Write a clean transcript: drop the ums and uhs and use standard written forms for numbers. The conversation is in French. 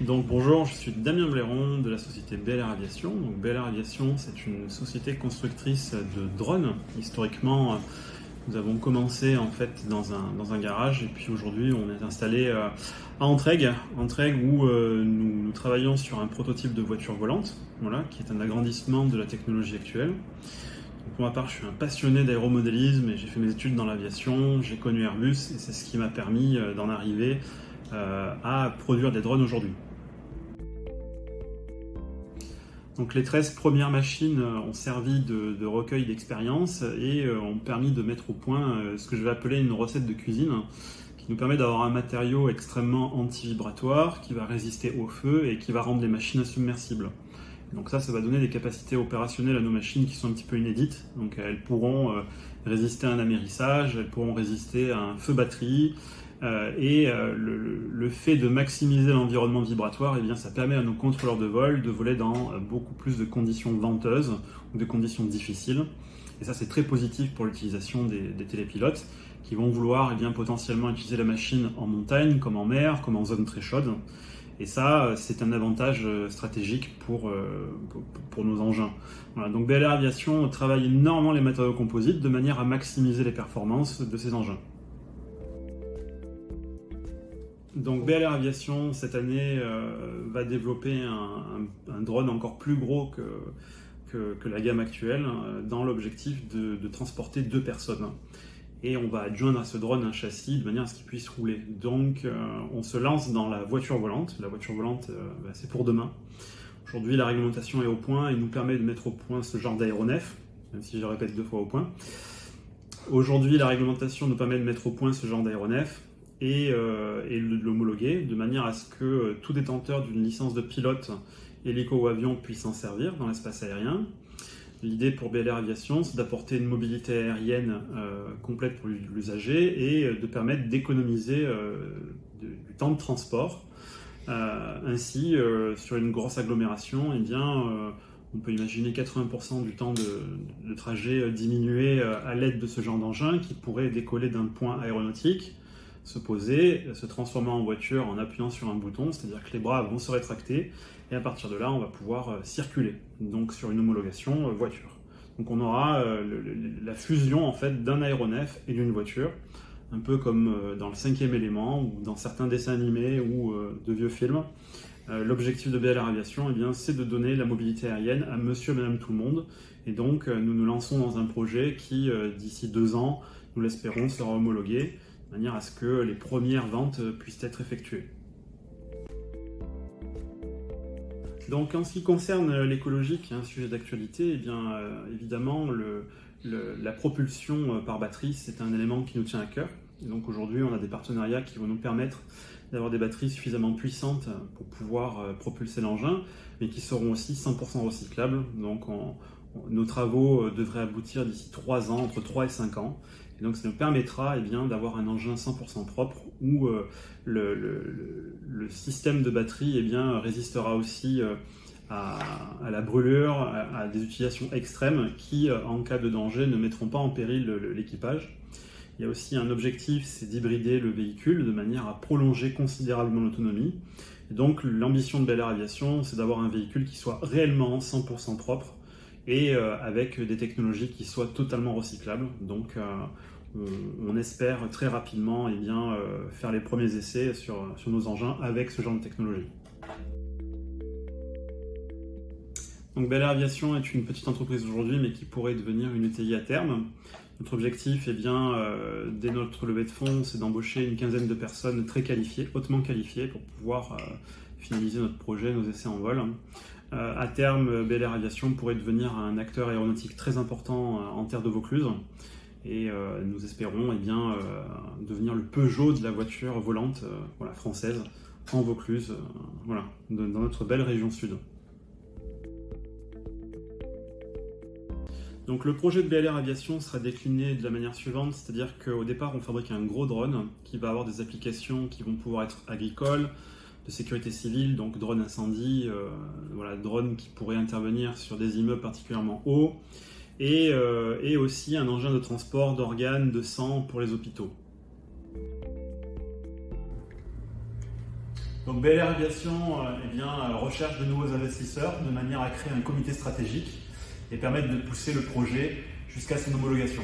Donc bonjour, je suis Damien Blairon de la société BLR Aviation. Donc BLR Aviation, c'est une société constructrice de drones. Historiquement, nous avons commencé en fait dans un garage et puis aujourd'hui on est installé à Entraigues où nous travaillons sur un prototype de voiture volante, voilà, qui est un agrandissement de la technologie actuelle. Donc pour ma part, je suis un passionné d'aéromodélisme et j'ai fait mes études dans l'aviation, j'ai connu Airbus et c'est ce qui m'a permis d'en arriver à produire des drones aujourd'hui. Donc les 13 premières machines ont servi de recueil d'expérience et ont permis de mettre au point ce que je vais appeler une recette de cuisine qui nous permet d'avoir un matériau extrêmement anti-vibratoire qui va résister au feu et qui va rendre les machines insubmersibles. Donc ça va donner des capacités opérationnelles à nos machines qui sont un petit peu inédites. Donc elles pourront résister à un amérissage, elles pourront résister à un feu batterie. Le fait de maximiser l'environnement vibratoire, eh bien, ça permet à nos contrôleurs de vol de voler dans beaucoup plus de conditions venteuses ou de conditions difficiles. Et ça, c'est très positif pour l'utilisation des télépilotes qui vont vouloir potentiellement utiliser la machine en montagne, comme en mer, comme en zone très chaude. Et ça, c'est un avantage stratégique pour nos engins. Voilà, donc BLR Aviation travaille énormément les matériaux composites de manière à maximiser les performances de ces engins. Donc BLR Aviation, cette année, va développer un drone encore plus gros que la gamme actuelle, dans l'objectif de transporter 2 personnes. Et on va adjoindre à ce drone un châssis de manière à ce qu'il puisse rouler. Donc on se lance dans la voiture volante. La voiture volante, c'est pour demain. Aujourd'hui, la réglementation est au point et nous permet de mettre au point ce genre d'aéronef, même si je répète 2 fois au point. Aujourd'hui, la réglementation nous permet de mettre au point ce genre d'aéronef et de l'homologuer de manière à ce que tout détenteur d'une licence de pilote, hélico ou avion puisse s'en servir dans l'espace aérien. L'idée pour BLR Aviation, c'est d'apporter une mobilité aérienne complète pour l'usager et de permettre d'économiser du temps de transport. Ainsi, sur une grosse agglomération, on peut imaginer 80% du temps de trajet diminué à l'aide de ce genre d'engin qui pourrait décoller d'un point aéronautique, se poser, se transformer en voiture en appuyant sur un bouton, c'est-à-dire que les bras vont se rétracter et à partir de là, on va pouvoir circuler, donc sur une homologation voiture. Donc on aura la fusion en fait d'un aéronef et d'une voiture, un peu comme dans le 5e élément ou dans certains dessins animés ou de vieux films. L'objectif de BLR Aviation, c'est de donner la mobilité aérienne à monsieur et madame tout le monde. Et donc nous nous lançons dans un projet qui, d'ici 2 ans, nous l'espérons, sera homologué, de manière à ce que les premières ventes puissent être effectuées. Donc en ce qui concerne l'écologie, qui est un sujet d'actualité, évidemment la propulsion par batterie, c'est un élément qui nous tient à cœur. Et donc aujourd'hui, on a des partenariats qui vont nous permettre d'avoir des batteries suffisamment puissantes pour pouvoir propulser l'engin, mais qui seront aussi 100% recyclables. Donc nos travaux devraient aboutir d'ici 3 ans, entre 3 et 5 ans. Et donc ça nous permettra d'avoir un engin 100% propre où le système de batterie résistera aussi à la brûlure, à des utilisations extrêmes qui, en cas de danger, ne mettront pas en péril l'équipage. Il y a aussi un objectif, c'est d'hybrider le véhicule de manière à prolonger considérablement l'autonomie. Et donc l'ambition de BLR Aviation, c'est d'avoir un véhicule qui soit réellement 100% propre et avec des technologies qui soient totalement recyclables. Donc on espère très rapidement faire les premiers essais sur nos engins avec ce genre de technologie. Donc BLR Aviation est une petite entreprise aujourd'hui, mais qui pourrait devenir une ETI à terme. Notre objectif, dès notre levée de fonds, c'est d'embaucher une quinzaine de personnes très qualifiées, hautement qualifiées, pour pouvoir finaliser notre projet, nos essais en vol. À terme, BLR Aviation pourrait devenir un acteur aéronautique très important en terre de Vaucluse. Et nous espérons devenir le Peugeot de la voiture volante française en Vaucluse, dans notre belle région sud. Donc le projet de BLR Aviation sera décliné de la manière suivante, c'est-à-dire qu'au départ on fabrique un gros drone qui va avoir des applications qui vont pouvoir être agricoles, de sécurité civile, donc drone incendie, drone qui pourrait intervenir sur des immeubles particulièrement hauts, et aussi un engin de transport d'organes, de sang pour les hôpitaux. Donc Bel Air Aviation recherche de nouveaux investisseurs de manière à créer un comité stratégique et permettre de pousser le projet jusqu'à son homologation.